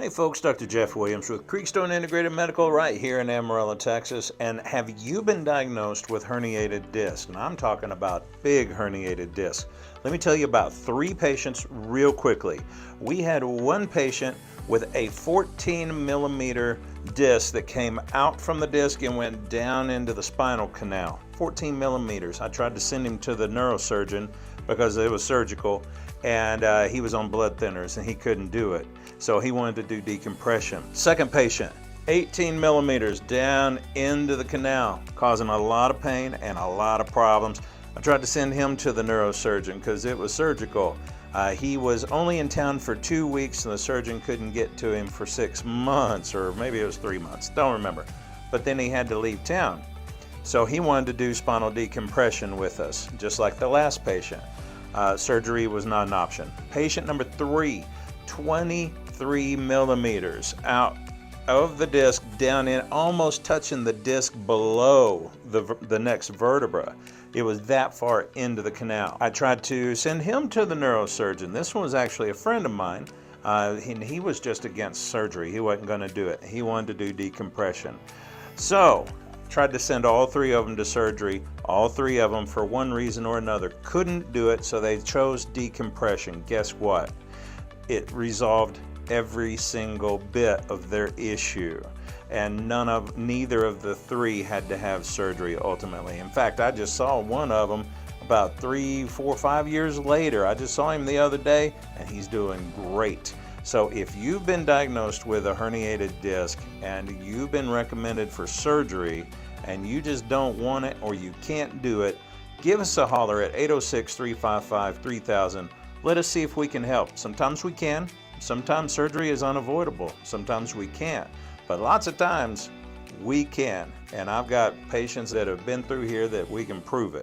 Hey folks, Dr. Jeff Williams with Creekstone Integrated Medical right here in Amarillo, Texas. And have you been diagnosed with herniated disc? And I'm talking about big herniated disc. Let me tell you about 3 patients real quickly. We had one patient with a 14 millimeter disc that came out from the disc and went down into the spinal canal. 14 millimeters. I tried to send him to the neurosurgeon because it was surgical, and he was on blood thinners and he couldn't do it. So he wanted to do decompression. Second patient, 18 millimeters down into the canal, causing a lot of pain and a lot of problems. I tried to send him to the neurosurgeon because it was surgical. He was only in town for 2 weeks and the surgeon couldn't get to him for 6 months, or maybe it was 3 months, don't remember. But then he had to leave town. So he wanted to do spinal decompression with us, just like the last patient. Surgery was not an option. Patient number 3, 23 millimeters out of the disc, down in, almost touching the disc below the next vertebra. It was that far into the canal. I tried to send him to the neurosurgeon. This one was actually a friend of mine. He was just against surgery. He wasn't going to do it. He wanted to do decompression. So tried to send all 3 of them to surgery. All 3 of them, for one reason or another, couldn't do it, so they chose decompression. Guess what? It resolved every single bit of their issue, and neither of the 3 had to have surgery ultimately. In fact, I just saw one of them about 3, 4, 5 years later. I just saw him the other day and he's doing great. So if you've been diagnosed with a herniated disc and you've been recommended for surgery and you just don't want it or you can't do it, give us a holler at 806-355-3000. Let us see if we can help. Sometimes we can. Sometimes surgery is unavoidable. Sometimes we can't. But lots of times we can. And I've got patients that have been through here that we can prove it.